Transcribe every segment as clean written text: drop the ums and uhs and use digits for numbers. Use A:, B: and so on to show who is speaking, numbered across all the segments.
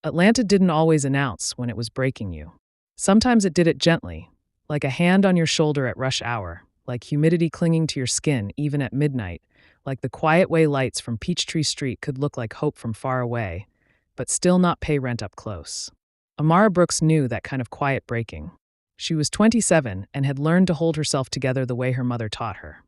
A: Atlanta didn't always announce when it was breaking you. Sometimes it did it gently, like a hand on your shoulder at rush hour, like humidity clinging to your skin even at midnight, like the quiet way lights from Peachtree Street could look like hope from far away, but still not pay rent up close. Amara Brooks knew that kind of quiet breaking. She was 27 and had learned to hold herself together the way her mother taught her.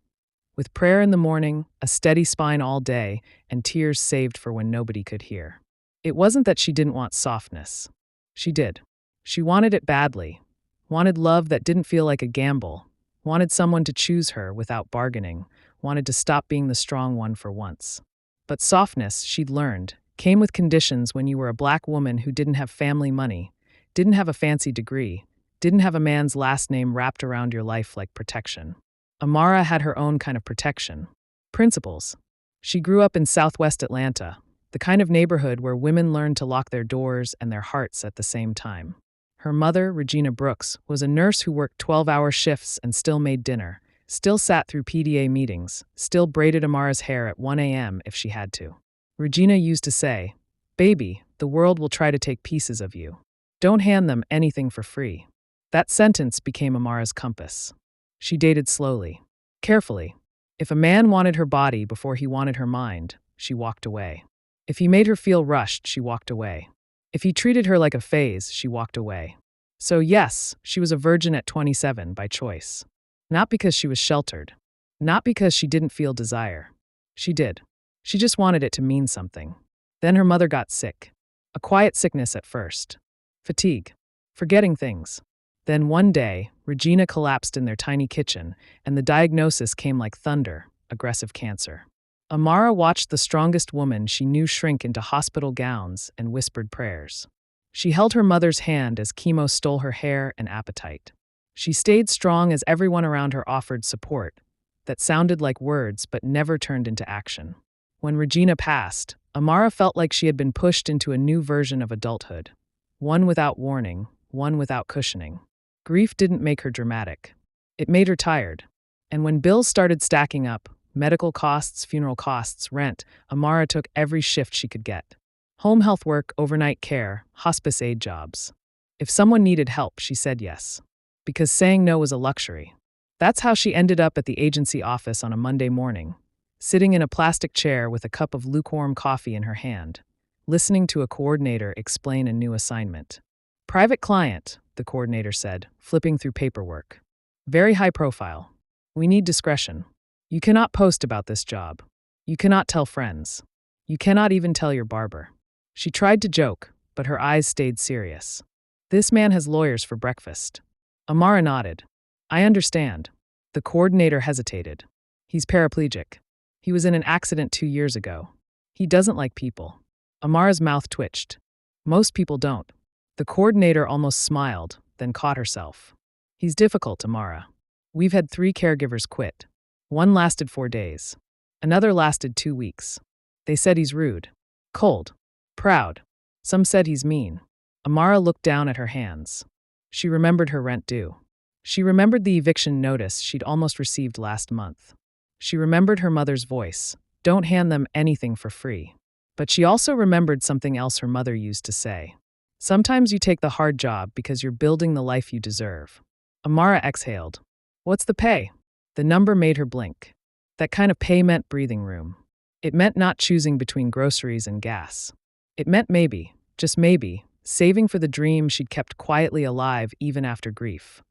A: With prayer in the morning, a steady spine all day, and tears saved for when nobody could hear. It wasn't that she didn't want softness. She did. She wanted it badly. Wanted love that didn't feel like a gamble. Wanted someone to choose her without bargaining. Wanted to stop being the strong one for once. But softness, she'd learned, came with conditions when you were a black woman who didn't have family money, didn't have a fancy degree, didn't have a man's last name wrapped around your life like protection. Amara had her own kind of protection. Principles. She grew up in Southwest Atlanta, the kind of neighborhood where women learned to lock their doors and their hearts at the same time. Her mother, Regina Brooks, was a nurse who worked 12-hour shifts and still made dinner, still sat through PDA meetings, still braided Amara's hair at 1 a.m. if she had to. Regina used to say, "Baby, the world will try to take pieces of you. Don't hand them anything for free." That sentence became Amara's compass. She dated slowly, carefully. If a man wanted her body before he wanted her mind, she walked away. If he made her feel rushed, she walked away. If he treated her like a phase, she walked away. So yes, she was a virgin at 27 by choice. Not because she was sheltered. Not because she didn't feel desire. She did. She just wanted it to mean something. Then her mother got sick. A quiet sickness at first. Fatigue. Forgetting things. Then one day, Regina collapsed in their tiny kitchen, and the diagnosis came like thunder: aggressive cancer. Amara watched the strongest woman she knew shrink into hospital gowns and whispered prayers. She held her mother's hand as chemo stole her hair and appetite. She stayed strong as everyone around her offered support that sounded like words but never turned into action. When Regina passed, Amara felt like she had been pushed into a new version of adulthood. One without warning, one without cushioning. Grief didn't make her dramatic. It made her tired. And when bills started stacking up, medical costs, funeral costs, rent, Amara took every shift she could get. Home health work, overnight care, hospice aid jobs. If someone needed help, she said yes. Because saying no was a luxury. That's how she ended up at the agency office on a Monday morning, sitting in a plastic chair with a cup of lukewarm coffee in her hand, listening to a coordinator explain a new assignment. "Private client," the coordinator said, flipping through paperwork. "Very high profile. We need discretion. You cannot post about this job. You cannot tell friends. You cannot even tell your barber." She tried to joke, but her eyes stayed serious. "This man has lawyers for breakfast." Amara nodded. "I understand." The coordinator hesitated. "He's paraplegic. He was in an accident 2 years ago. He doesn't like people." Amara's mouth twitched. "Most people don't." The coordinator almost smiled, then caught herself. "He's difficult, Amara. We've had 3 caregivers quit. One lasted 4 days. Another lasted 2 weeks. They said he's rude, cold, proud. Some said he's mean." Amara looked down at her hands. She remembered her rent due. She remembered the eviction notice she'd almost received last month. She remembered her mother's voice: "Don't hand them anything for free." But she also remembered something else her mother used to say: "Sometimes you take the hard job because you're building the life you deserve." Amara exhaled. "What's the pay?" The number made her blink. That kind of pay meant breathing room. It meant not choosing between groceries and gas. It meant maybe, just maybe, saving for the dream she'd kept quietly alive even after grief.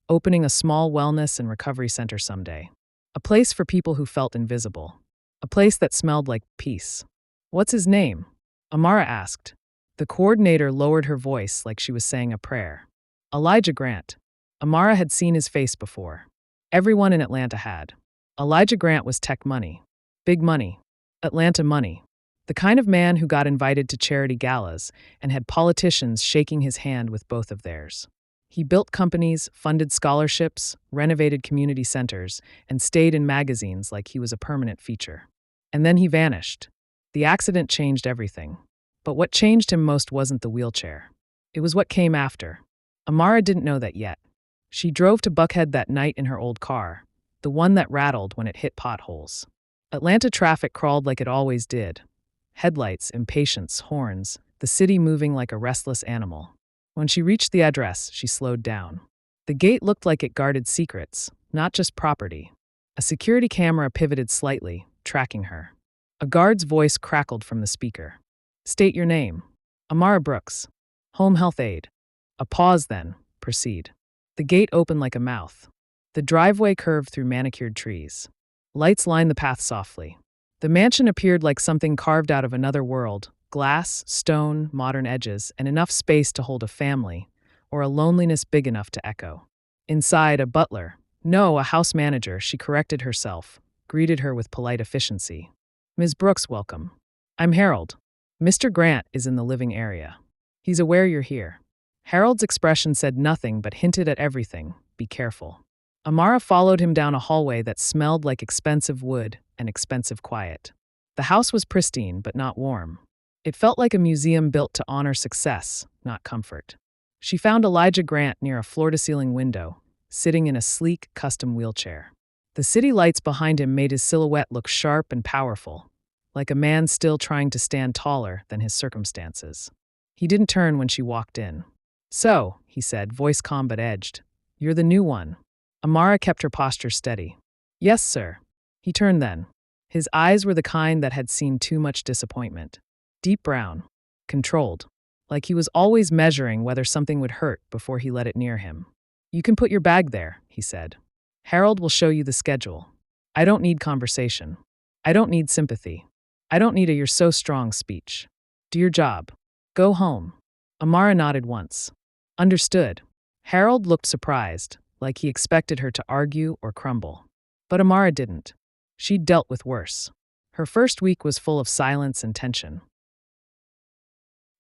A: Opening a small wellness and recovery center someday. A place for people who felt invisible. A place that smelled like peace. "What's his name?" Amara asked. The coordinator lowered her voice like she was saying a prayer. "Elijah Grant." Amara had seen his face before. Everyone in Atlanta had. Elijah Grant was tech money. Big money. Atlanta money. The kind of man who got invited to charity galas and had politicians shaking his hand with both of theirs. He built companies, funded scholarships, renovated community centers, and stayed in magazines like he was a permanent feature. And then he vanished. The accident changed everything. But what changed him most wasn't the wheelchair. It was what came after. Amara didn't know that yet. She drove to Buckhead that night in her old car, the one that rattled when it hit potholes. Atlanta traffic crawled like it always did. Headlights, impatience, horns, the city moving like a restless animal. When she reached the address, she slowed down. The gate looked like it guarded secrets, not just property. A security camera pivoted slightly, tracking her. A guard's voice crackled from the speaker. "State your name." "Amara Brooks. Home health aide." A pause then. "Proceed." The gate opened like a mouth. The driveway curved through manicured trees. Lights lined the path softly. The mansion appeared like something carved out of another world: glass, stone, modern edges, and enough space to hold a family, or a loneliness big enough to echo. Inside, a butler, no, a house manager, she corrected herself, greeted her with polite efficiency. "Ms. Brooks, welcome. I'm Harold. Mr. Grant is in the living area. He's aware you're here." Harold's expression said nothing but hinted at everything. Be careful. Amara followed him down a hallway that smelled like expensive wood and expensive quiet. The house was pristine but not warm. It felt like a museum built to honor success, not comfort. She found Elijah Grant near a floor-to-ceiling window, sitting in a sleek, custom wheelchair. The city lights behind him made his silhouette look sharp and powerful, like a man still trying to stand taller than his circumstances. He didn't turn when she walked in. "So," he said, voice calm but edged, "you're the new one." Amara kept her posture steady. "Yes, sir." He turned then. His eyes were the kind that had seen too much disappointment. Deep brown, controlled, like he was always measuring whether something would hurt before he let it near him. "You can put your bag there," he said. "Harold will show you the schedule. I don't need conversation. I don't need sympathy. I don't need a 'you're so strong' speech. Do your job. Go home." Amara nodded once. "Understood." Harold looked surprised, like he expected her to argue or crumble. But Amara didn't. She'd dealt with worse. Her first week was full of silence and tension.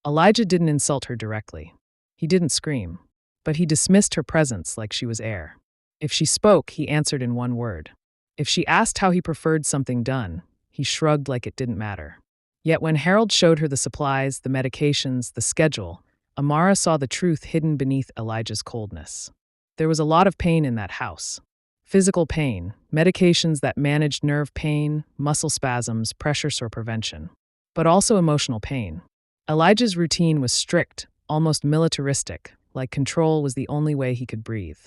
A: Elijah didn't insult her directly. He didn't scream. But he dismissed her presence like she was air. If she spoke, he answered in one word. If she asked how he preferred something done, he shrugged like it didn't matter. Yet when Harold showed her the supplies, the medications, the schedule, Amara saw the truth hidden beneath Elijah's coldness. There was a lot of pain in that house. Physical pain, medications that managed nerve pain, muscle spasms, pressure sore prevention. But also emotional pain. Elijah's routine was strict, almost militaristic, like control was the only way he could breathe.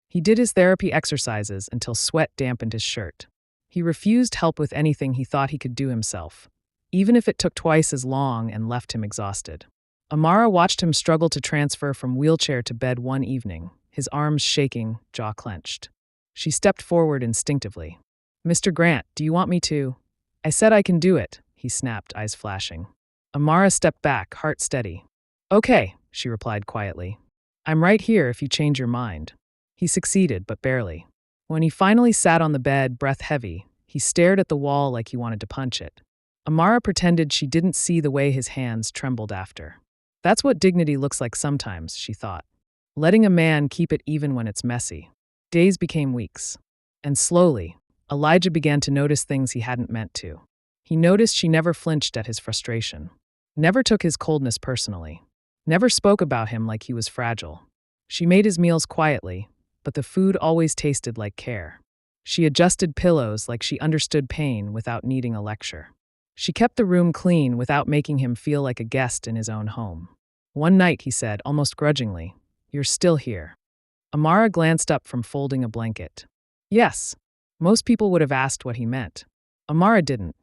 A: He did his therapy exercises until sweat dampened his shirt. He refused help with anything he thought he could do himself, even if it took twice as long and left him exhausted. Amara watched him struggle to transfer from wheelchair to bed one evening, his arms shaking, jaw clenched. She stepped forward instinctively. "Mr. Grant, do you want me to?" "I said I can do it," he snapped, eyes flashing. Amara stepped back, heart steady. "Okay," she replied quietly. "I'm right here if you change your mind." He succeeded, but barely. When he finally sat on the bed, breath heavy, he stared at the wall like he wanted to punch it. Amara pretended she didn't see the way his hands trembled after. That's what dignity looks like sometimes, she thought. Letting a man keep it even when it's messy. Days became weeks. And slowly, Elijah began to notice things he hadn't meant to. He noticed she never flinched at his frustration. Never took his coldness personally. Never spoke about him like he was fragile. She made his meals quietly, but the food always tasted like care. She adjusted pillows like she understood pain without needing a lecture. She kept the room clean without making him feel like a guest in his own home. One night, he said, almost grudgingly, "You're still here." Amara glanced up from folding a blanket. Yes. Most people would have asked what he meant. Amara didn't.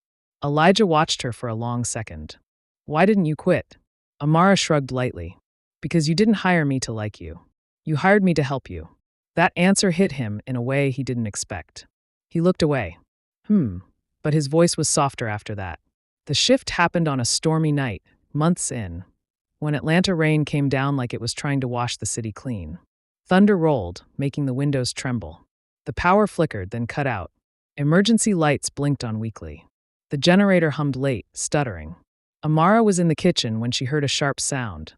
A: Elijah watched her for a long second. "Why didn't you quit?" Amara shrugged lightly. "Because you didn't hire me to like you. You hired me to help you." That answer hit him in a way he didn't expect. He looked away. But his voice was softer after that. The shift happened on a stormy night, months in, when Atlanta rain came down like it was trying to wash the city clean. Thunder rolled, making the windows tremble. The power flickered, then cut out. Emergency lights blinked on weakly. The generator hummed late, stuttering. Amara was in the kitchen when she heard a sharp sound,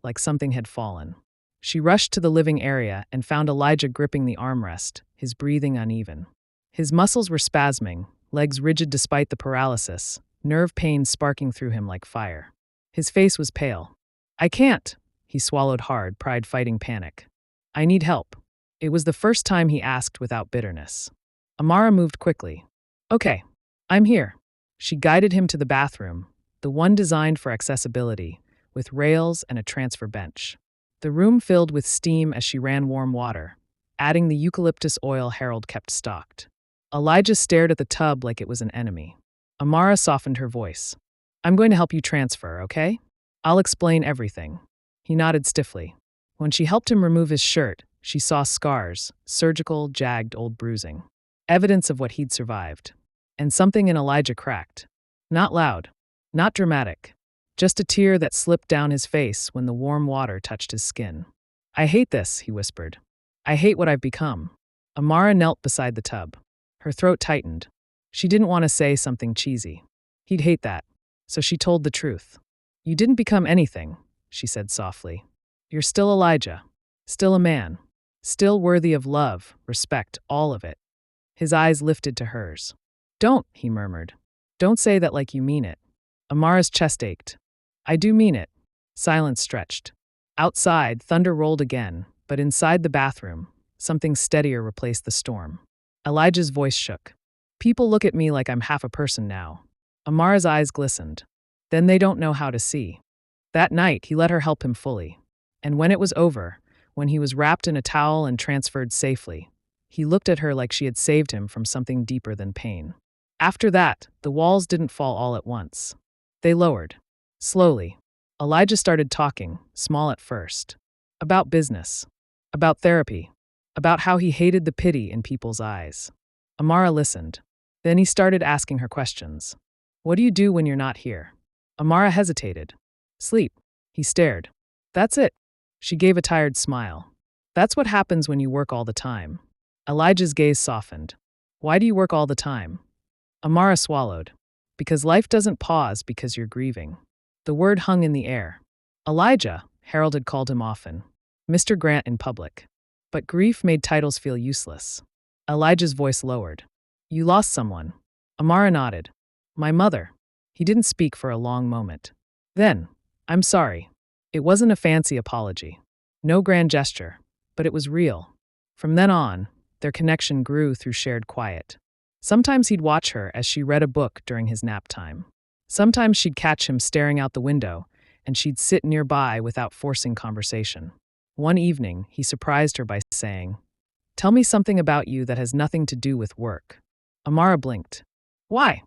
A: like something had fallen. She rushed to the living area and found Elijah gripping the armrest, his breathing uneven. His muscles were spasming, legs rigid despite the paralysis, nerve pain sparking through him like fire. His face was pale. "I can't," he swallowed hard, pride fighting panic. "I need help." It was the first time he asked without bitterness. Amara moved quickly. "Okay, I'm here." She guided him to the bathroom, the one designed for accessibility, with rails and a transfer bench. The room filled with steam as she ran warm water, adding the eucalyptus oil Harold kept stocked. Elijah stared at the tub like it was an enemy. Amara softened her voice. I'm going to help you transfer, okay? I'll explain everything. He nodded stiffly. When she helped him remove his shirt, she saw scars, surgical, jagged old bruising. Evidence of what he'd survived. And something in Elijah cracked. Not loud. Not dramatic. Just a tear that slipped down his face when the warm water touched his skin. I hate this, he whispered. I hate what I've become. Amara knelt beside the tub. Her throat tightened. She didn't want to say something cheesy. He'd hate that. So she told the truth. You didn't become anything, she said softly. You're still Elijah. Still a man. Still worthy of love, respect, all of it. His eyes lifted to hers. Don't, he murmured. Don't say that like you mean it. Amara's chest ached. I do mean it. Silence stretched. Outside, thunder rolled again, but inside the bathroom, something steadier replaced the storm. Elijah's voice shook. People look at me like I'm half a person now. Amara's eyes glistened. Then they don't know how to see. That night, he let her help him fully. And when it was over, when he was wrapped in a towel and transferred safely, he looked at her like she had saved him from something deeper than pain. After that, the walls didn't fall all at once. They lowered. Slowly. Elijah started talking, small at first. About business. About therapy. About how he hated the pity in people's eyes. Amara listened. Then he started asking her questions. What do you do when you're not here? Amara hesitated. Sleep. He stared. That's it. She gave a tired smile. That's what happens when you work all the time. Elijah's gaze softened. Why do you work all the time? Amara swallowed. Because life doesn't pause because you're grieving. The word hung in the air. Elijah, Harold had called him often. Mr. Grant in public. But grief made titles feel useless. Elijah's voice lowered. You lost someone. Amara nodded. My mother. He didn't speak for a long moment. Then, I'm sorry. It wasn't a fancy apology. No grand gesture. But it was real. From then on, their connection grew through shared quiet. Sometimes he'd watch her as she read a book during his nap time. Sometimes she'd catch him staring out the window, and she'd sit nearby without forcing conversation. One evening, he surprised her by saying, Tell me something about you that has nothing to do with work. Amara blinked. Why?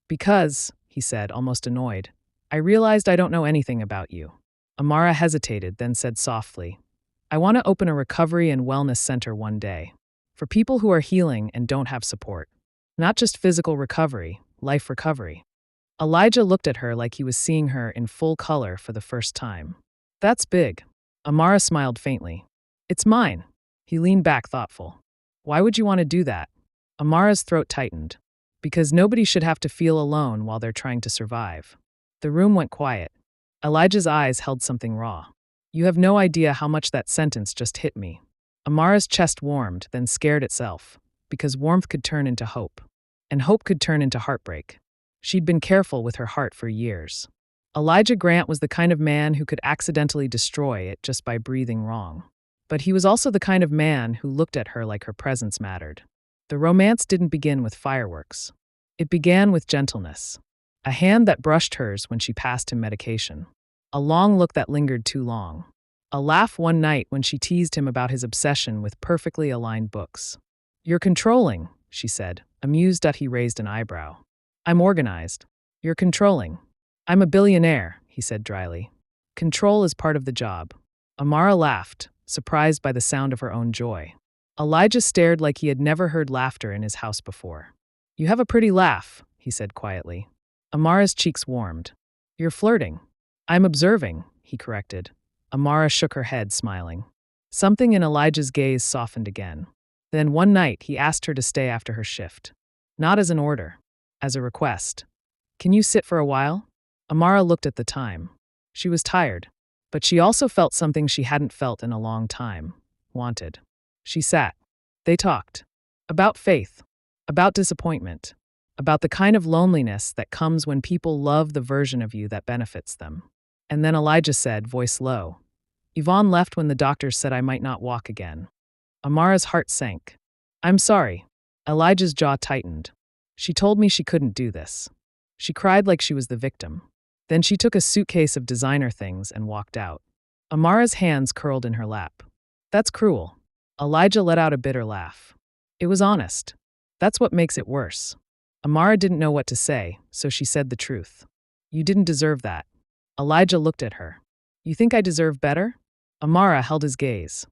A: Because, he said, almost annoyed, I realized I don't know anything about you. Amara hesitated, then said softly, I want to open a recovery and wellness center one day. For people who are healing and don't have support. Not just physical recovery, life recovery. Elijah looked at her like he was seeing her in full color for the first time. That's big. Amara smiled faintly. It's mine. He leaned back thoughtful. Why would you want to do that? Amara's throat tightened. Because nobody should have to feel alone while they're trying to survive. The room went quiet. Elijah's eyes held something raw. You have no idea how much that sentence just hit me. Amara's chest warmed, then scared itself. Because warmth could turn into hope. And hope could turn into heartbreak. She'd been careful with her heart for years. Elijah Grant was the kind of man who could accidentally destroy it just by breathing wrong. But he was also the kind of man who looked at her like her presence mattered. The romance didn't begin with fireworks. It began with gentleness. A hand that brushed hers when she passed him medication. A long look that lingered too long. A laugh one night when she teased him about his obsession with perfectly aligned books. You're controlling, she said, amused that he raised an eyebrow. I'm organized. You're controlling. I'm a billionaire, he said dryly. Control is part of the job. Amara laughed, surprised by the sound of her own joy. Elijah stared like he had never heard laughter in his house before. You have a pretty laugh, he said quietly. Amara's cheeks warmed. You're flirting. I'm observing, he corrected. Amara shook her head, smiling. Something in Elijah's gaze softened again. Then one night he asked her to stay after her shift. Not as an order, as a request. Can you sit for a while? Amara looked at the time. She was tired, but she also felt something she hadn't felt in a long time. Wanted. She sat. They talked. About faith. About disappointment. About the kind of loneliness that comes when people love the version of you that benefits them. And then Elijah said, voice low, Yvonne left when the doctors said I might not walk again. Amara's heart sank. I'm sorry. Elijah's jaw tightened. She told me she couldn't do this. She cried like she was the victim. Then she took a suitcase of designer things and walked out. Amara's hands curled in her lap. That's cruel. Elijah let out a bitter laugh. It was honest. That's what makes it worse. Amara didn't know what to say, so she said the truth. You didn't deserve that. Elijah looked at her. You think I deserve better? Amara held his gaze.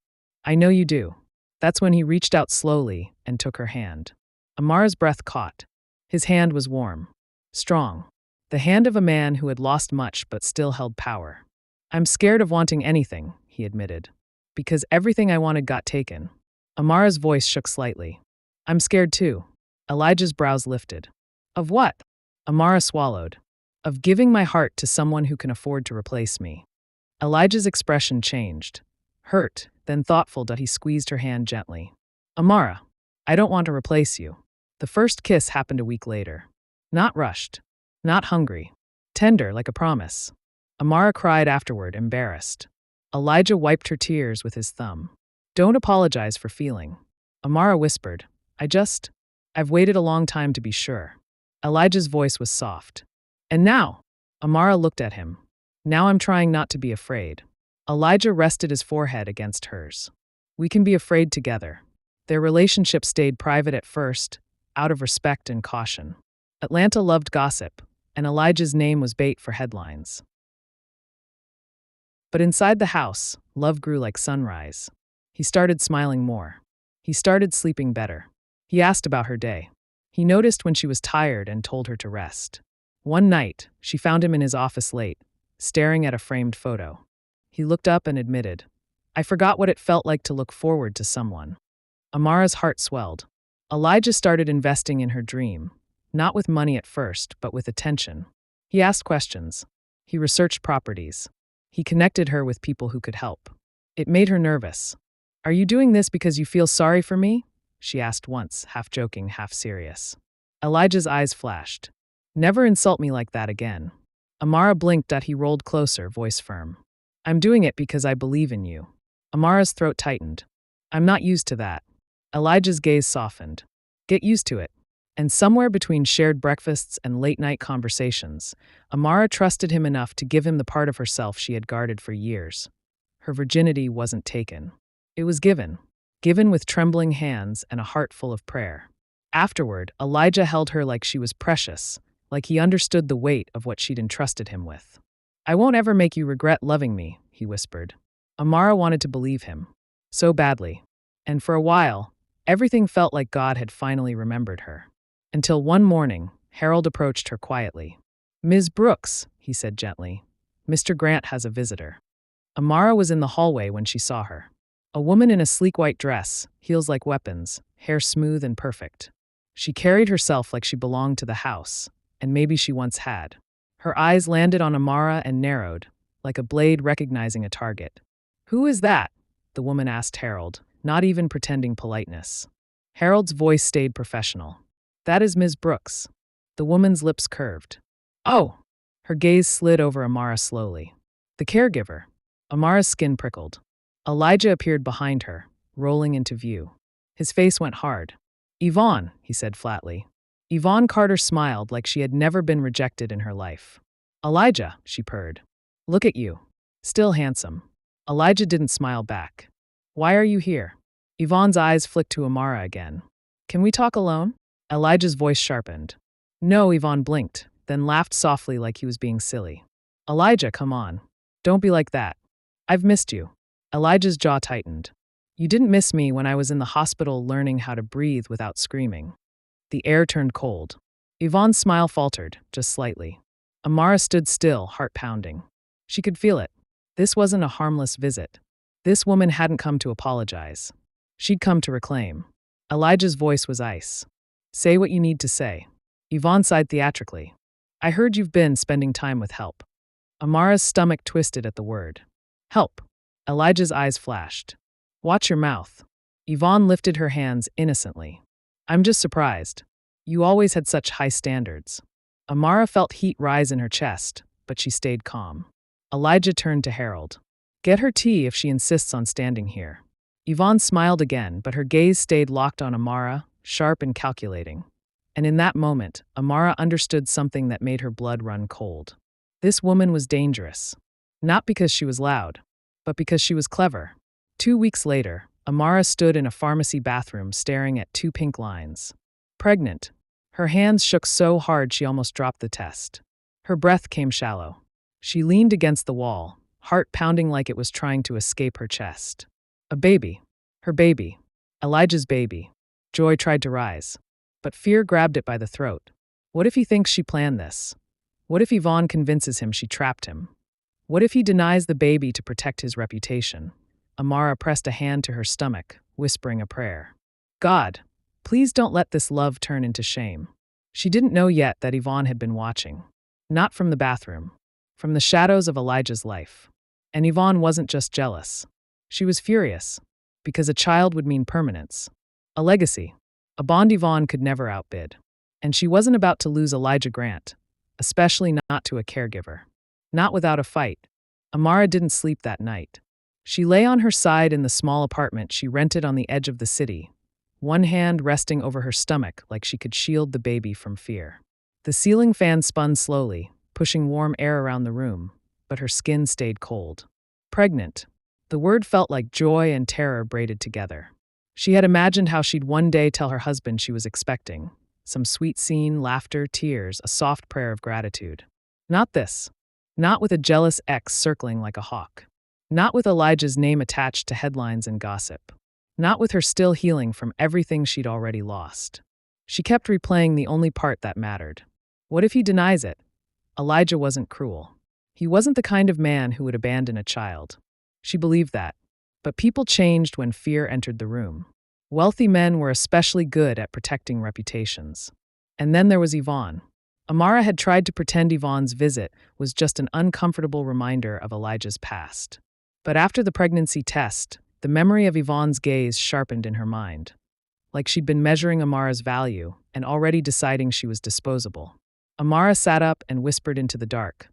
A: I know you do. That's when he reached out slowly and took her hand. Amara's breath caught. His hand was warm. Strong. The hand of a man who had lost much but still held power. I'm scared of wanting anything, he admitted. Because everything I wanted got taken. Amara's voice shook slightly. I'm scared too. Elijah's brows lifted. Of what? Amara swallowed. Of giving my heart to someone who can afford to replace me. Elijah's expression changed. Hurt, then thoughtful that he squeezed her hand gently. Amara, I don't want to replace you. The first kiss happened a week later. Not rushed. Not hungry. Tender like a promise. Amara cried afterward, embarrassed. Elijah wiped her tears with his thumb. Don't apologize for feeling. Amara whispered. I've waited a long time to be sure. Elijah's voice was soft. And now? Amara looked at him. Now I'm trying not to be afraid. Elijah rested his forehead against hers. We can be afraid together. Their relationship stayed private at first, out of respect and caution. Atlanta loved gossip, and Elijah's name was bait for headlines. But inside the house, love grew like sunrise. He started smiling more. He started sleeping better. He asked about her day. He noticed when she was tired and told her to rest. One night, she found him in his office late, staring at a framed photo. He looked up and admitted, I forgot what it felt like to look forward to someone. Amara's heart swelled. Elijah started investing in her dream, not with money at first, but with attention. He asked questions. He researched properties. He connected her with people who could help. It made her nervous. Are you doing this because you feel sorry for me? She asked once, half joking, half serious. Elijah's eyes flashed. Never insult me like that again. Amara blinked at he rolled closer, voice firm. I'm doing it because I believe in you. Amara's throat tightened. I'm not used to that. Elijah's gaze softened. Get used to it. And somewhere between shared breakfasts and late-night conversations, Amara trusted him enough to give him the part of herself she had guarded for years. Her virginity wasn't taken. It was given. Given with trembling hands and a heart full of prayer. Afterward, Elijah held her like she was precious, like he understood the weight of what she'd entrusted him with. I won't ever make you regret loving me, he whispered. Amara wanted to believe him. So badly. And for a while, everything felt like God had finally remembered her. Until one morning, Harold approached her quietly. Ms. Brooks, he said gently. Mr. Grant has a visitor. Amara was in the hallway when she saw her. A woman in a sleek white dress, heels like weapons, hair smooth and perfect. She carried herself like she belonged to the house, and maybe she once had. Her eyes landed on Amara and narrowed, like a blade recognizing a target. Who is that? The woman asked Harold, not even pretending politeness. Harold's voice stayed professional. That is Ms. Brooks. The woman's lips curved. Oh! Her gaze slid over Amara slowly. The caregiver. Amara's skin prickled. Elijah appeared behind her, rolling into view. His face went hard. Yvonne, he said flatly. Yvonne Carter smiled like she had never been rejected in her life. Elijah, she purred. Look at you. Still handsome. Elijah didn't smile back. Why are you here? Yvonne's eyes flicked to Amara again. Can we talk alone? Elijah's voice sharpened. No, Yvonne blinked, then laughed softly like he was being silly. Elijah, come on. Don't be like that. I've missed you. Elijah's jaw tightened. You didn't miss me when I was in the hospital learning how to breathe without screaming. The air turned cold. Yvonne's smile faltered, just slightly. Amara stood still, heart pounding. She could feel it. This wasn't a harmless visit. This woman hadn't come to apologize. She'd come to reclaim. Elijah's voice was ice. Say what you need to say. Yvonne sighed theatrically. I heard you've been spending time with help. Amara's stomach twisted at the word. Help. Elijah's eyes flashed. Watch your mouth. Yvonne lifted her hands innocently. I'm just surprised. You always had such high standards. Amara felt heat rise in her chest, but she stayed calm. Elijah turned to Harold. Get her tea if she insists on standing here. Yvonne smiled again, but her gaze stayed locked on Amara, sharp and calculating. And in that moment, Amara understood something that made her blood run cold. This woman was dangerous. Not because she was loud, but because she was clever. 2 weeks later, Amara stood in a pharmacy bathroom staring at two pink lines. Pregnant. Her hands shook so hard she almost dropped the test. Her breath came shallow. She leaned against the wall, heart pounding like it was trying to escape her chest. A baby. Her baby. Elijah's baby. Joy tried to rise, but fear grabbed it by the throat. What if he thinks she planned this? What if Yvonne convinces him she trapped him? What if he denies the baby to protect his reputation? Amara pressed a hand to her stomach, whispering a prayer. God, please don't let this love turn into shame. She didn't know yet that Yvonne had been watching. Not from the bathroom, from the shadows of Elijah's life. And Yvonne wasn't just jealous. She was furious, because a child would mean permanence. A legacy. A bond Yvonne could never outbid. And she wasn't about to lose Elijah Grant, especially not to a caregiver. Not without a fight. Amara didn't sleep that night. She lay on her side in the small apartment she rented on the edge of the city, one hand resting over her stomach like she could shield the baby from fear. The ceiling fan spun slowly, pushing warm air around the room, but her skin stayed cold. Pregnant. The word felt like joy and terror braided together. She had imagined how she'd one day tell her husband she was expecting. Some sweet scene, laughter, tears, a soft prayer of gratitude. Not this. Not with a jealous ex circling like a hawk. Not with Elijah's name attached to headlines and gossip. Not with her still healing from everything she'd already lost. She kept replaying the only part that mattered. What if he denies it? Elijah wasn't cruel. He wasn't the kind of man who would abandon a child. She believed that. But people changed when fear entered the room. Wealthy men were especially good at protecting reputations. And then there was Yvonne. Amara had tried to pretend Yvonne's visit was just an uncomfortable reminder of Elijah's past. But after the pregnancy test, the memory of Yvonne's gaze sharpened in her mind. Like she'd been measuring Amara's value and already deciding she was disposable. Amara sat up and whispered into the dark,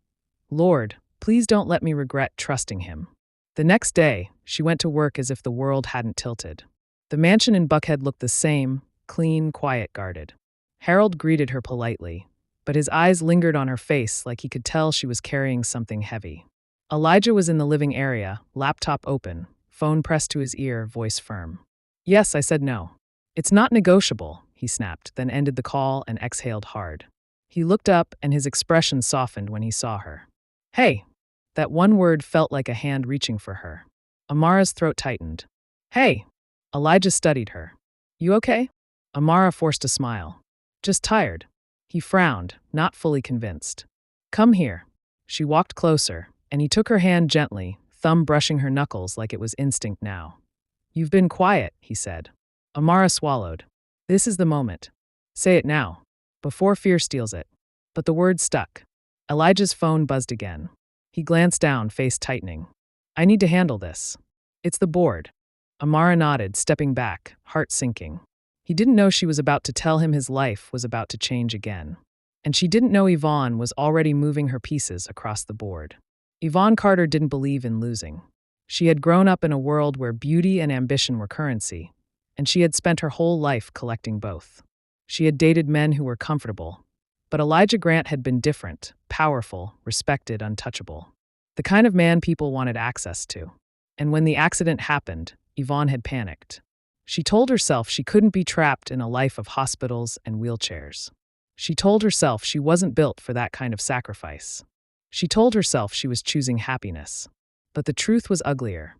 A: Lord, please don't let me regret trusting him. The next day, she went to work as if the world hadn't tilted. The mansion in Buckhead looked the same, clean, quiet, guarded. Harold greeted her politely, but his eyes lingered on her face like he could tell she was carrying something heavy. Elijah was in the living area, laptop open, phone pressed to his ear, voice firm. Yes, I said no. It's not negotiable, he snapped, then ended the call and exhaled hard. He looked up and his expression softened when he saw her. Hey! That one word felt like a hand reaching for her. Amara's throat tightened. Hey! Elijah studied her. You okay? Amara forced a smile. Just tired. He frowned, not fully convinced. Come here. She walked closer, and he took her hand gently, thumb brushing her knuckles like it was instinct now. You've been quiet, he said. Amara swallowed. This is the moment. Say it now, before fear steals it. But the word stuck. Elijah's phone buzzed again. He glanced down, face tightening. I need to handle this. It's the board. Amara nodded, stepping back, heart sinking. He didn't know she was about to tell him his life was about to change again. And she didn't know Yvonne was already moving her pieces across the board. Yvonne Carter didn't believe in losing. She had grown up in a world where beauty and ambition were currency, and she had spent her whole life collecting both. She had dated men who were comfortable, but Elijah Grant had been different, powerful, respected, untouchable. The kind of man people wanted access to. And when the accident happened, Yvonne had panicked. She told herself she couldn't be trapped in a life of hospitals and wheelchairs. She told herself she wasn't built for that kind of sacrifice. She told herself she was choosing happiness. But the truth was uglier.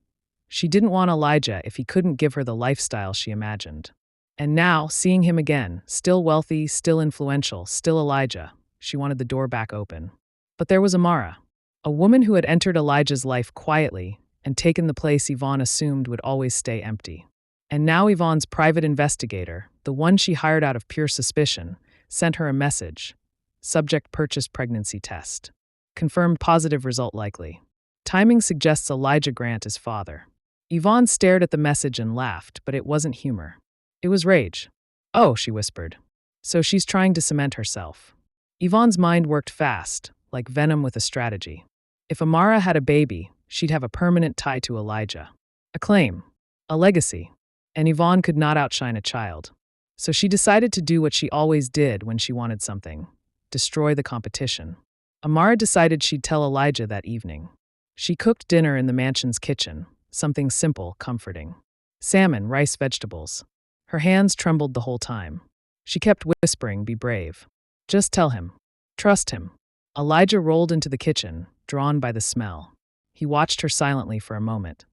A: She didn't want Elijah if he couldn't give her the lifestyle she imagined. And now, seeing him again, still wealthy, still influential, still Elijah, she wanted the door back open. But there was Amara, a woman who had entered Elijah's life quietly and taken the place Yvonne assumed would always stay empty. And now Yvonne's private investigator, the one she hired out of pure suspicion, sent her a message. Subject purchased pregnancy test. Confirmed positive result likely. Timing suggests Elijah Grant is father. Yvonne stared at the message and laughed, but it wasn't humor. It was rage. Oh, she whispered. So she's trying to cement herself. Yvonne's mind worked fast, like venom with a strategy. If Amara had a baby, she'd have a permanent tie to Elijah. A claim. A legacy. And Yvonne could not outshine a child. So she decided to do what she always did when she wanted something. Destroy the competition. Amara decided she'd tell Elijah that evening. She cooked dinner in the mansion's kitchen, something simple, comforting. Salmon, rice, vegetables. Her hands trembled the whole time. She kept whispering, "Be brave. Just tell him. Trust him." Elijah rolled into the kitchen, drawn by the smell. He watched her silently for a moment.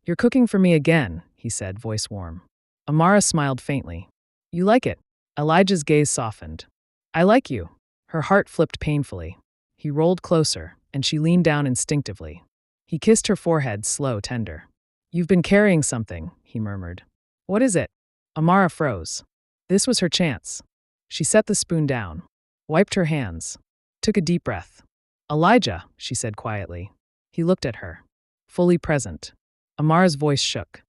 A: "You're cooking for me again," he said, voice warm. Amara smiled faintly. "You like it?" Elijah's gaze softened. "I like you." Her heart flipped painfully. He rolled closer, and she leaned down instinctively. He kissed her forehead, slow, tender. "You've been carrying something," he murmured. "What is it?" Amara froze. This was her chance. She set the spoon down, wiped her hands, took a deep breath. "Elijah," she said quietly. He looked at her, fully present. Amara's voice shook.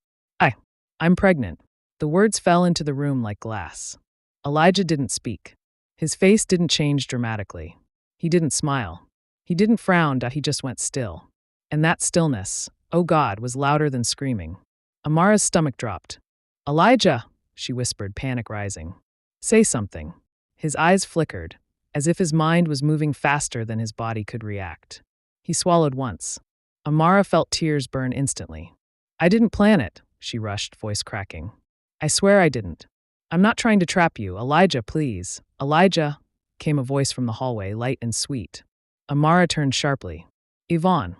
A: I'm pregnant." The words fell into the room like glass. Elijah didn't speak. His face didn't change dramatically. He didn't smile. He didn't frown, he just went still. And that stillness, oh God, was louder than screaming. Amara's stomach dropped. "Elijah," she whispered, panic rising. "Say something." His eyes flickered, as if his mind was moving faster than his body could react. He swallowed once. Amara felt tears burn instantly. "I didn't plan it," she rushed, voice cracking. "I swear I didn't. I'm not trying to trap you. Elijah, please." "Elijah," came a voice from the hallway, light and sweet. Amara turned sharply. "Yvonne."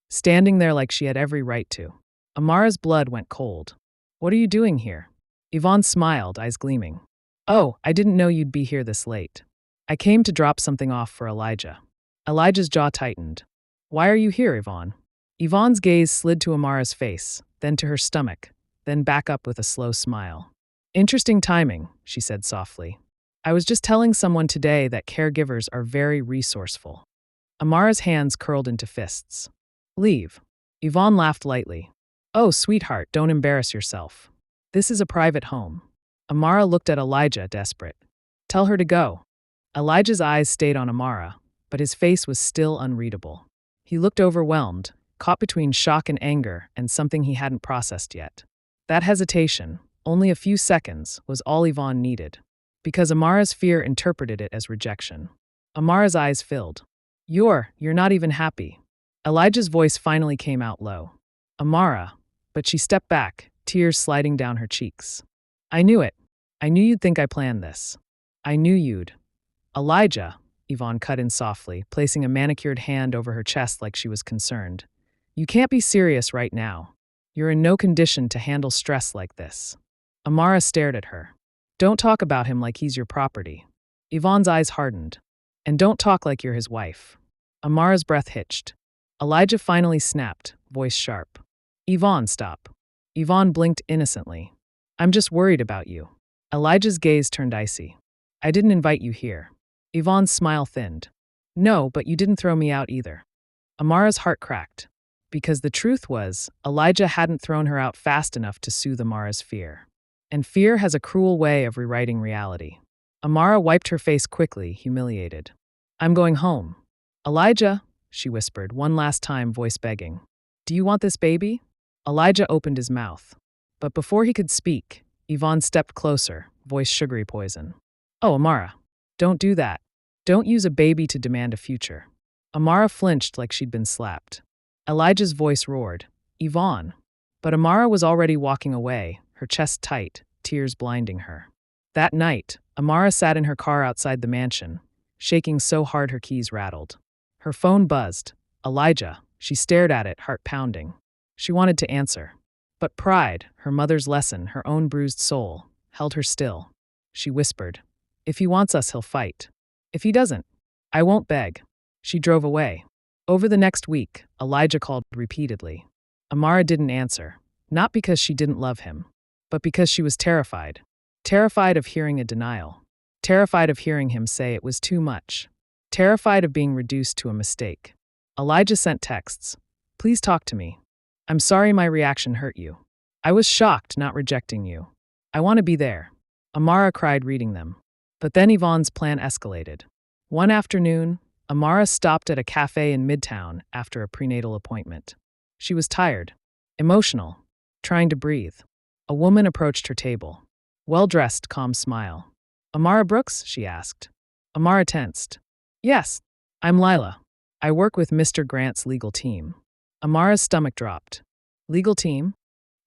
A: Standing there like she had every right to. Amara's blood went cold. "What are you doing here?" Yvonne smiled, eyes gleaming. "Oh, I didn't know you'd be here this late. I came to drop something off for Elijah." Elijah's jaw tightened. "Why are you here, Yvonne?" Yvonne's gaze slid to Amara's face, then to her stomach, then back up with a slow smile. "Interesting timing," she said softly. "I was just telling someone today that caregivers are very resourceful." Amara's hands curled into fists. "Leave." Yvonne laughed lightly. "Oh, sweetheart, don't embarrass yourself. This is a private home." Amara looked at Elijah, desperate. "Tell her to go." Elijah's eyes stayed on Amara, but his face was still unreadable. He looked overwhelmed, caught between shock and anger and something he hadn't processed yet. That hesitation, only a few seconds, was all Yvonne needed, because Amara's fear interpreted it as rejection. Amara's eyes filled. You're not even happy." Elijah's voice finally came out low. "Amara," but she stepped back, tears sliding down her cheeks. "I knew it. I knew you'd think I planned this. I knew you'd." "Elijah," Yvonne cut in softly, placing a manicured hand over her chest like she was concerned. "You can't be serious right now. You're in no condition to handle stress like this." Amara stared at her. "Don't talk about him like he's your property." Yvonne's eyes hardened. "And don't talk like you're his wife." Amara's breath hitched. Elijah finally snapped, voice sharp. "Yvonne, stop." Yvonne blinked innocently. "I'm just worried about you." Elijah's gaze turned icy. "I didn't invite you here." Yvonne's smile thinned. "No, but you didn't throw me out either." Amara's heart cracked. Because the truth was, Elijah hadn't thrown her out fast enough to soothe Amara's fear. And fear has a cruel way of rewriting reality. Amara wiped her face quickly, humiliated. "I'm going home." "Elijah," she whispered, one last time, voice begging. "Do you want this baby?" Elijah opened his mouth. But before he could speak, Yvonne stepped closer, voice sugary poison. "Oh, Amara, don't do that. Don't use a baby to demand a future." Amara flinched like she'd been slapped. Elijah's voice roared, "Yvonne." But Amara was already walking away, her chest tight, tears blinding her. That night, Amara sat in her car outside the mansion, shaking so hard her keys rattled. Her phone buzzed. "Elijah." She stared at it, heart pounding. She wanted to answer. But pride, her mother's lesson, her own bruised soul, held her still. She whispered, "If he wants us, he'll fight. If he doesn't, I won't beg." She drove away. Over the next week, Elijah called repeatedly. Amara didn't answer, not because she didn't love him, but because she was terrified. Terrified of hearing a denial. Terrified of hearing him say it was too much. Terrified of being reduced to a mistake. Elijah sent texts. "Please talk to me. I'm sorry my reaction hurt you. I was shocked, not rejecting you. I want to be there." Amara cried reading them. But then Yvonne's plan escalated. One afternoon, Amara stopped at a cafe in Midtown after a prenatal appointment. She was tired, emotional, trying to breathe. A woman approached her table. Well-dressed, calm smile. Amara Brooks? She asked. Amara tensed. Yes, I'm Lila. I work with Mr. Grant's legal team. Amara's stomach dropped. Legal team?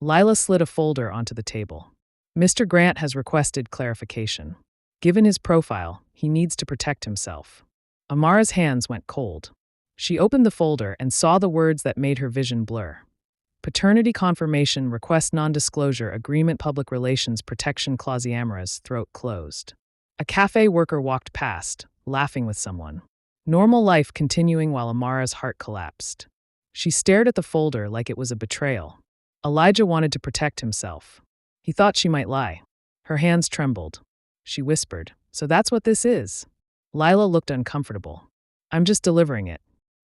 A: Lila slid a folder onto the table. Mr. Grant has requested clarification. Given his profile, he needs to protect himself. Amara's hands went cold. She opened the folder and saw the words that made her vision blur. Paternity confirmation, request non-disclosure, agreement, public relations, protection clause. Amara's throat closed. A cafe worker walked past, laughing with someone. Normal life continuing while Amara's heart collapsed. She stared at the folder like it was a betrayal. Elijah wanted to protect himself. He thought she might lie. Her hands trembled. She whispered, "So that's what this is." Lila looked uncomfortable. "I'm just delivering it."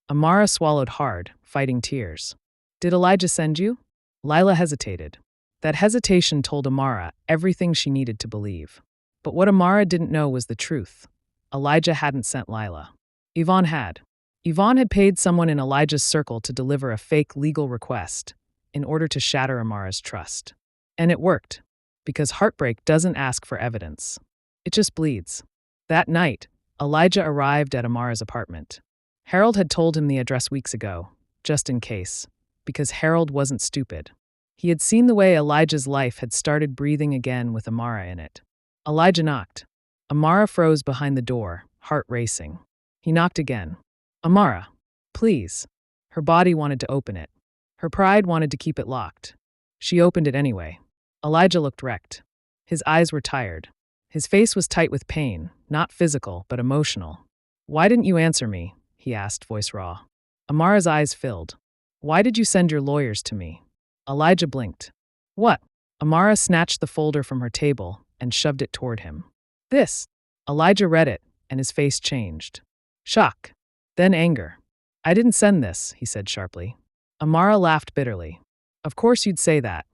A: Amara swallowed hard, fighting tears. "Did Elijah send you?" Lila hesitated. That hesitation told Amara everything she needed to believe. But what Amara didn't know was the truth. Elijah hadn't sent Lila. Yvonne had. Yvonne had paid someone in Elijah's circle to deliver a fake legal request in order to shatter Amara's trust. And it worked, because heartbreak doesn't ask for evidence. It just bleeds. That night, Elijah arrived at Amara's apartment. Harold had told him the address weeks ago, just in case, because Harold wasn't stupid. He had seen the way Elijah's life had started breathing again with Amara in it. Elijah knocked. Amara froze behind the door, heart racing. He knocked again. "Amara, please." Her body wanted to open it. Her pride wanted to keep it locked. She opened it anyway. Elijah looked wrecked. His eyes were tired. His face was tight with pain, not physical, but emotional. "Why didn't you answer me?" he asked, voice raw. Amara's eyes filled. "Why did you send your lawyers to me?" Elijah blinked. "What?" Amara snatched the folder from her table and shoved it toward him. "This." Elijah read it, and his face changed. Shock. Then anger. "I didn't send this," he said sharply. Amara laughed bitterly. "Of course you'd say that."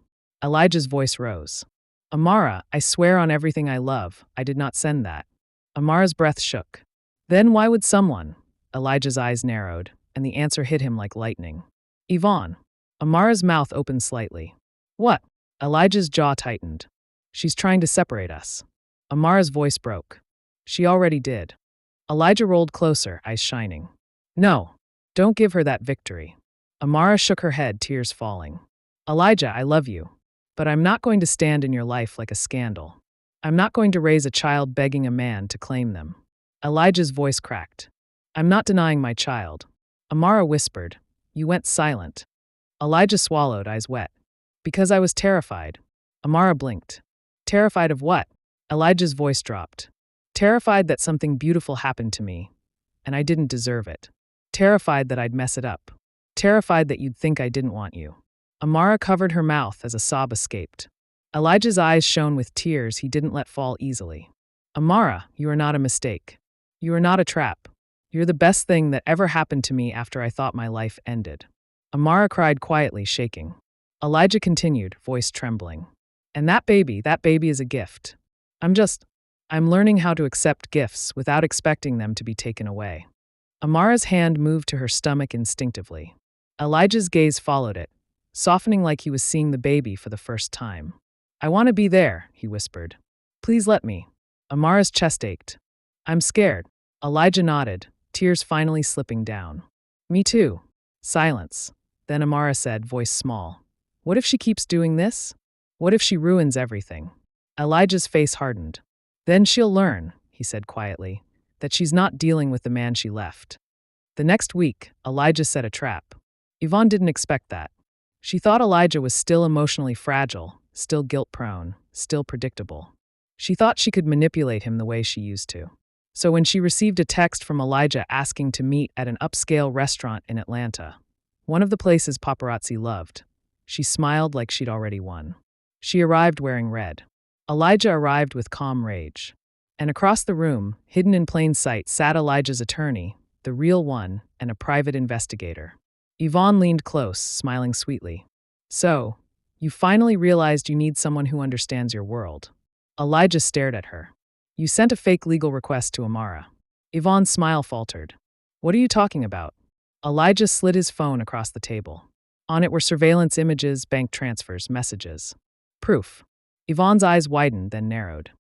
A: Elijah's voice rose. "Amara, I swear on everything I love, I did not send that." Amara's breath shook. "Then why would someone?" Elijah's eyes narrowed, and the answer hit him like lightning. "Yvonne." Amara's mouth opened slightly. "What?" Elijah's jaw tightened. "She's trying to separate us." Amara's voice broke. "She already did." Elijah rolled closer, eyes shining. "No, don't give her that victory." Amara shook her head, tears falling. "Elijah, I love you. But I'm not going to stand in your life like a scandal. I'm not going to raise a child begging a man to claim them." Elijah's voice cracked. "I'm not denying my child." Amara whispered. "You went silent." Elijah swallowed, eyes wet. "Because I was terrified." Amara blinked. "Terrified of what?" Elijah's voice dropped. "Terrified that something beautiful happened to me, and I didn't deserve it. Terrified that I'd mess it up. Terrified that you'd think I didn't want you." Amara covered her mouth as a sob escaped. Elijah's eyes shone with tears he didn't let fall easily. "Amara, you are not a mistake. You are not a trap. You're the best thing that ever happened to me after I thought my life ended." Amara cried quietly, shaking. Elijah continued, voice trembling. "And that baby is a gift. I'm learning how to accept gifts without expecting them to be taken away." Amara's hand moved to her stomach instinctively. Elijah's gaze followed it, softening like he was seeing the baby for the first time. "I want to be there," he whispered. "Please let me." Amara's chest ached. "I'm scared." Elijah nodded, tears finally slipping down. "Me too." Silence. Then Amara said, voice small, "What if she keeps doing this? What if she ruins everything?" Elijah's face hardened. "Then she'll learn," he said quietly, "that she's not dealing with the man she left." The next week, Elijah set a trap. Yvonne didn't expect that. She thought Elijah was still emotionally fragile, still guilt-prone, still predictable. She thought she could manipulate him the way she used to. So when she received a text from Elijah asking to meet at an upscale restaurant in Atlanta, one of the places paparazzi loved, she smiled like she'd already won. She arrived wearing red. Elijah arrived with calm rage. And across the room, hidden in plain sight, sat Elijah's attorney, the real one, and a private investigator. Yvonne leaned close, smiling sweetly. "So, you finally realized you need someone who understands your world." Elijah stared at her. "You sent a fake legal request to Amara." Yvonne's smile faltered. "What are you talking about?" Elijah slid his phone across the table. On it were surveillance images, bank transfers, messages. Proof. Yvonne's eyes widened, then narrowed.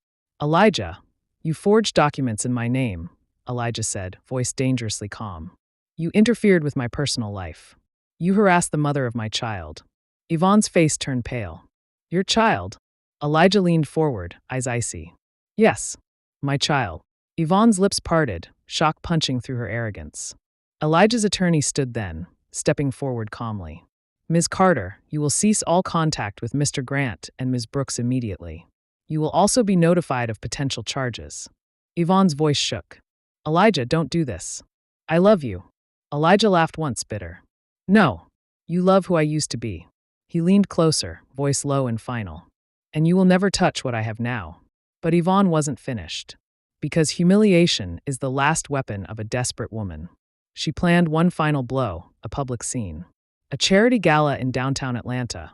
A: "Elijah, You forged documents in my name, Elijah said, voice dangerously calm. You interfered with my personal life. You harassed the mother of my child. Yvonne's face turned pale. Your child? Elijah leaned forward, eyes icy. Yes, my child. Yvonne's lips parted, shock punching through her arrogance. Elijah's attorney stood then, stepping forward calmly. Ms. Carter, you will cease all contact with Mr. Grant and Ms. Brooks immediately. You will also be notified of potential charges. Yvonne's voice shook. Elijah, don't do this. I love you. Elijah laughed once, bitter. No, you love who I used to be. He leaned closer, voice low and final. And you will never touch what I have now. But Yvonne wasn't finished. Because humiliation is the last weapon of a desperate woman. She planned one final blow, a public scene. A charity gala in downtown Atlanta.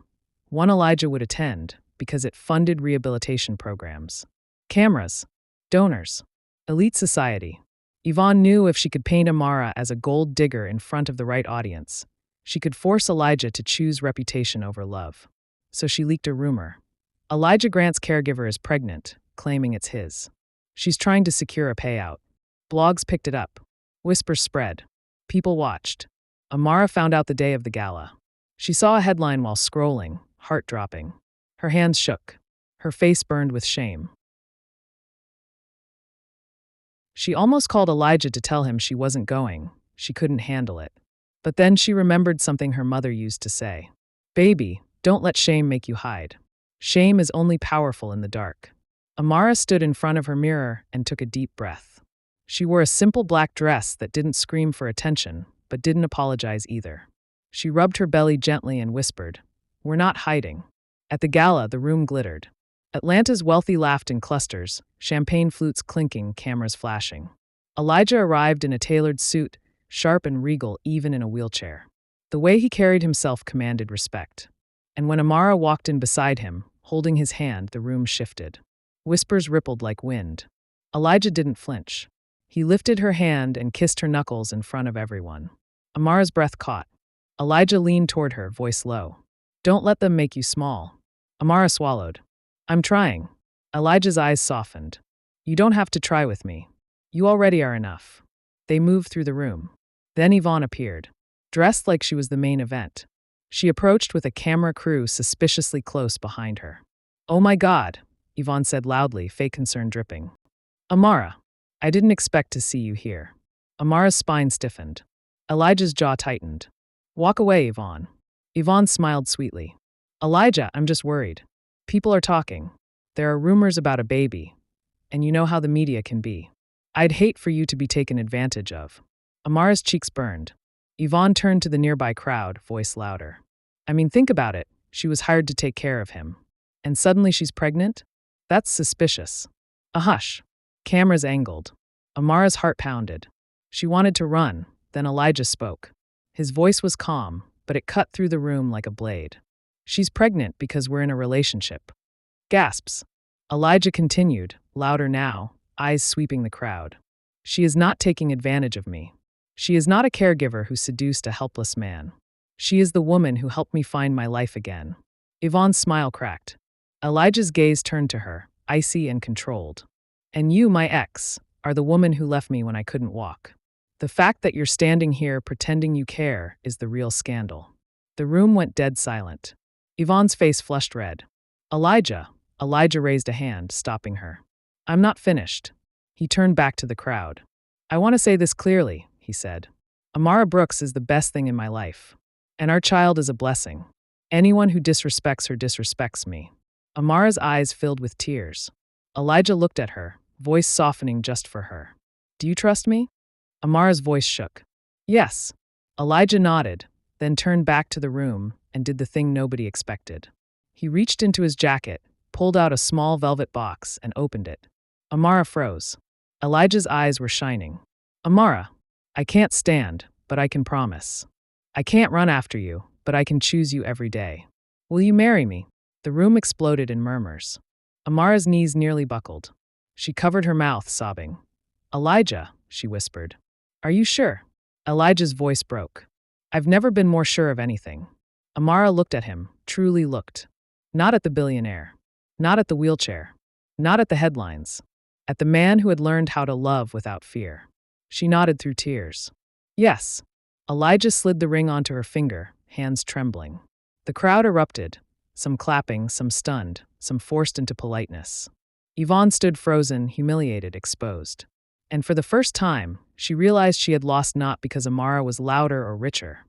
A: One Elijah would attend because it funded rehabilitation programs. Cameras. Donors. Elite society. Yvonne knew if she could paint Amara as a gold digger in front of the right audience, she could force Elijah to choose reputation over love. So she leaked a rumor. Elijah Grant's caregiver is pregnant, claiming it's his. She's trying to secure a payout. Blogs picked it up. Whispers spread. People watched. Amara found out the day of the gala. She saw a headline while scrolling, heart dropping. Her hands shook. Her face burned with shame. She almost called Elijah to tell him she wasn't going. She couldn't handle it. But then she remembered something her mother used to say. Baby, don't let shame make you hide. Shame is only powerful in the dark. Amara stood in front of her mirror and took a deep breath. She wore a simple black dress that didn't scream for attention, but didn't apologize either. She rubbed her belly gently and whispered, We're not hiding. At the gala, the room glittered. Atlanta's wealthy laughed in clusters, champagne flutes clinking, cameras flashing. Elijah arrived in a tailored suit, sharp and regal even in a wheelchair. The way he carried himself commanded respect. And when Amara walked in beside him, holding his hand, the room shifted. Whispers rippled like wind. Elijah didn't flinch. He lifted her hand and kissed her knuckles in front of everyone. Amara's breath caught. Elijah leaned toward her, voice low. Don't let them make you small. Amara swallowed. I'm trying. Elijah's eyes softened. You don't have to try with me. You already are enough. They moved through the room. Then Yvonne appeared, dressed like she was the main event. She approached with a camera crew suspiciously close behind her. Oh my God, Yvonne said loudly, fake concern dripping. Amara, I didn't expect to see you here. Amara's spine stiffened. Elijah's jaw tightened. Walk away, Yvonne. Yvonne smiled sweetly. Elijah, I'm just worried. People are talking. There are rumors about a baby. And you know how the media can be. I'd hate for you to be taken advantage of. Amara's cheeks burned. Yvonne turned to the nearby crowd, voice louder. I mean, think about it. She was hired to take care of him. And suddenly she's pregnant? That's suspicious. A hush. Cameras angled. Amara's heart pounded. She wanted to run, then Elijah spoke. His voice was calm, but it cut through the room like a blade. She's pregnant because we're in a relationship. Gasps. Elijah continued, louder now, eyes sweeping the crowd. She is not taking advantage of me. She is not a caregiver who seduced a helpless man. She is the woman who helped me find my life again. Yvonne's smile cracked. Elijah's gaze turned to her, icy and controlled. And you, my ex, are the woman who left me when I couldn't walk. The fact that you're standing here pretending you care is the real scandal. The room went dead silent. Yvonne's face flushed red. Elijah raised a hand, stopping her. I'm not finished. He turned back to the crowd. I want to say this clearly, he said. Amara Brooks is the best thing in my life. And our child is a blessing. Anyone who disrespects her disrespects me. Amara's eyes filled with tears. Elijah looked at her, voice softening just for her. Do you trust me? Amara's voice shook. Yes. Elijah nodded, then turned back to the room and did the thing nobody expected. He reached into his jacket, pulled out a small velvet box, and opened it. Amara froze. Elijah's eyes were shining. Amara, I can't stand, but I can promise. I can't run after you, but I can choose you every day. Will you marry me? The room exploded in murmurs. Amara's knees nearly buckled. She covered her mouth, sobbing. Elijah, she whispered. Are you sure? Elijah's voice broke. I've never been more sure of anything. Amara looked at him, truly looked. Not at the billionaire. Not at the wheelchair. Not at the headlines. at the man who had learned how to love without fear. She nodded through tears. Yes. Elijah slid the ring onto her finger, hands trembling. The crowd erupted, some clapping, some stunned, some forced into politeness. Yvonne stood frozen, humiliated, exposed. And for the first time, she realized she had lost not because Amara was louder or richer,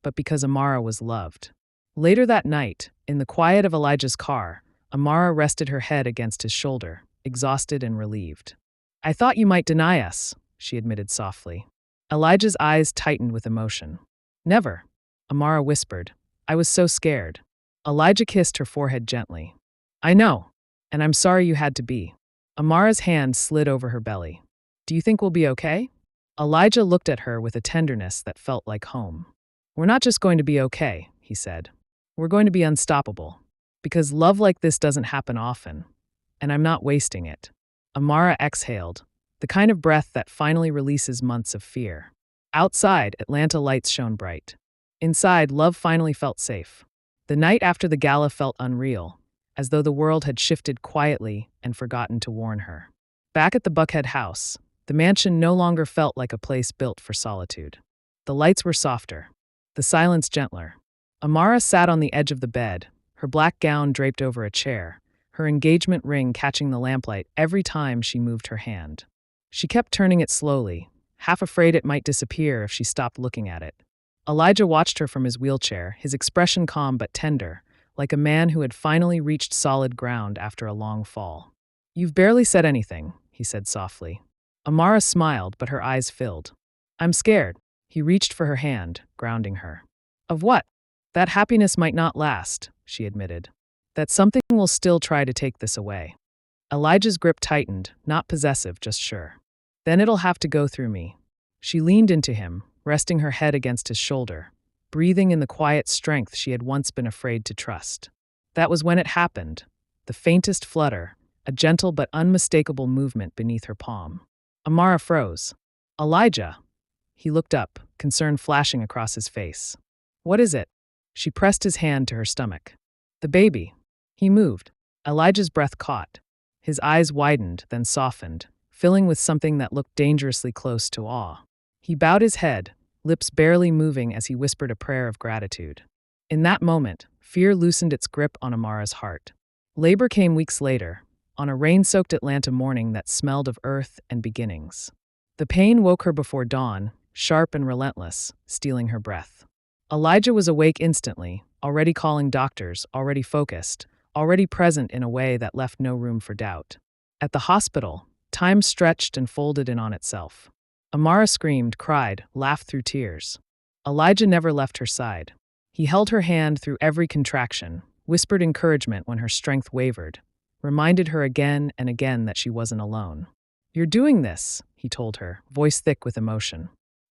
A: but because Amara was loved. Later that night, in the quiet of Elijah's car, Amara rested her head against his shoulder, exhausted and relieved. I thought you might deny us, she admitted softly. Elijah's eyes tightened with emotion. Never, Amara whispered. I was so scared. Elijah kissed her forehead gently. I know, and I'm sorry you had to be. Amara's hand slid over her belly. Do you think we'll be okay? Elijah looked at her with a tenderness that felt like home. We're not just going to be okay, he said. We're going to be unstoppable. Because love like this doesn't happen often. And I'm not wasting it. Amara exhaled, the kind of breath that finally releases months of fear. Outside, Atlanta lights shone bright. Inside, love finally felt safe. The night after the gala felt unreal, as though the world had shifted quietly and forgotten to warn her. Back at the Buckhead house, the mansion no longer felt like a place built for solitude. The lights were softer, the silence gentler. Amara sat on the edge of the bed, her black gown draped over a chair, her engagement ring catching the lamplight every time she moved her hand. She kept turning it slowly, half afraid it might disappear if she stopped looking at it. Elijah watched her from his wheelchair, his expression calm but tender, like a man who had finally reached solid ground after a long fall. You've barely said anything, he said softly. Amara smiled, but her eyes filled. I'm scared. He reached for her hand, grounding her. Of what? That happiness might not last, she admitted. That something will still try to take this away. Elijah's grip tightened, not possessive, just sure. Then it'll have to go through me. She leaned into him, resting her head against his shoulder, breathing in the quiet strength she had once been afraid to trust. That was when it happened, the faintest flutter, a gentle but unmistakable movement beneath her palm. Amara froze. Elijah. He looked up, concern flashing across his face. What is it? She pressed his hand to her stomach. The baby. He moved. Elijah's breath caught. His eyes widened, then softened, filling with something that looked dangerously close to awe. He bowed his head, lips barely moving as he whispered a prayer of gratitude. In that moment, fear loosened its grip on Amara's heart. Labor came weeks later, on a rain-soaked Atlanta morning that smelled of earth and beginnings. The pain woke her before dawn, sharp and relentless, stealing her breath. Elijah was awake instantly, already calling doctors, already focused, already present in a way that left no room for doubt. At the hospital, time stretched and folded in on itself. Amara screamed, cried, laughed through tears. Elijah never left her side. He held her hand through every contraction, whispered encouragement when her strength wavered, reminded her again and again that she wasn't alone. You're doing this, he told her, voice thick with emotion.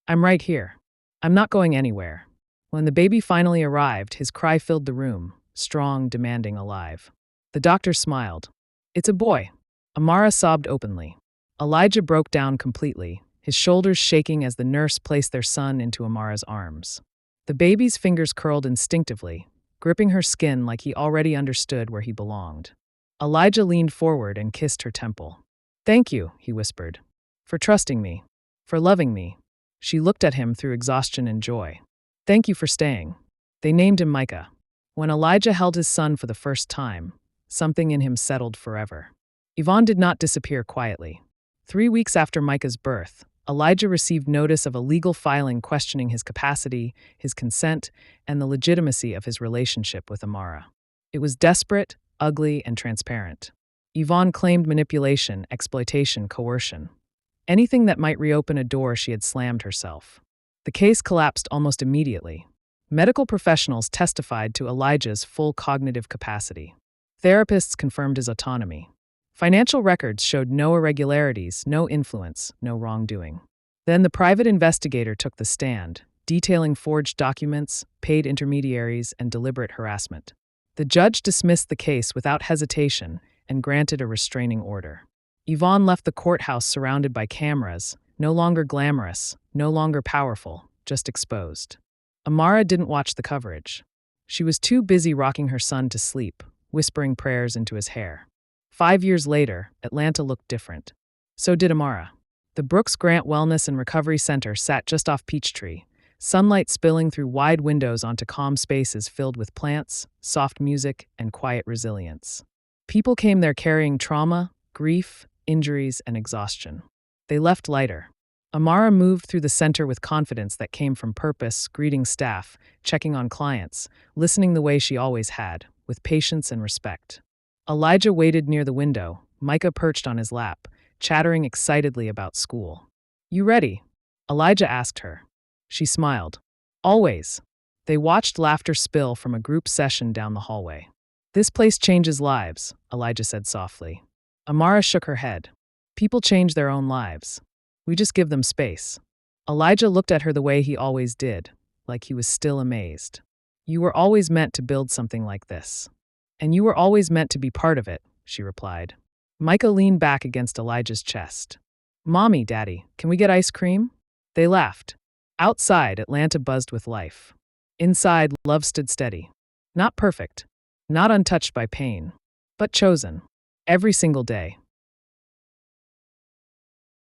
A: I'm right here. I'm not going anywhere. When the baby finally arrived, his cry filled the room, strong, demanding, alive. The doctor smiled. It's a boy. Amara sobbed openly. Elijah broke down completely, his shoulders shaking as the nurse placed their son into Amara's arms. The baby's fingers curled instinctively, gripping her skin like he already understood where he belonged. Elijah leaned forward and kissed her temple. Thank you, he whispered, for trusting me, for loving me. She looked at him through exhaustion and joy. Thank you for staying. They named him Micah. When Elijah held his son for the first time, something in him settled forever. Yvonne did not disappear quietly. 3 weeks after Micah's birth, Elijah received notice of a legal filing questioning his capacity, his consent, and the legitimacy of his relationship with Amara. It was desperate, ugly, and transparent. Yvonne claimed manipulation, exploitation, coercion. Anything that might reopen a door she had slammed herself. The case collapsed almost immediately. Medical professionals testified to Elijah's full cognitive capacity. Therapists confirmed his autonomy. Financial records showed no irregularities, no influence, no wrongdoing. Then the private investigator took the stand, detailing forged documents, paid intermediaries, and deliberate harassment. The judge dismissed the case without hesitation and granted a restraining order. Yvonne left the courthouse surrounded by cameras, no longer glamorous, no longer powerful, just exposed. Amara didn't watch the coverage. She was too busy rocking her son to sleep, whispering prayers into his hair. 5 years later, Atlanta looked different. So did Amara. The Brooks Grant Wellness and Recovery Center sat just off Peachtree, sunlight spilling through wide windows onto calm spaces filled with plants, soft music, and quiet resilience. People came there carrying trauma, grief, injuries, and exhaustion. They left lighter. Amara moved through the center with confidence that came from purpose, greeting staff, checking on clients, listening the way she always had, with patience and respect. Elijah waited near the window, Micah perched on his lap, chattering excitedly about school. "You ready?" Elijah asked her. She smiled. "Always." They watched laughter spill from a group session down the hallway. "This place changes lives," Elijah said softly. Amara shook her head. "People change their own lives. We just give them space." Elijah looked at her the way he always did, like he was still amazed. "You were always meant to build something like this. And you were always meant to be part of it," she replied. Micah leaned back against Elijah's chest. "Mommy, Daddy, can we get ice cream?" They laughed. Outside, Atlanta buzzed with life. Inside, love stood steady. Not perfect, not untouched by pain, but chosen. Every single day,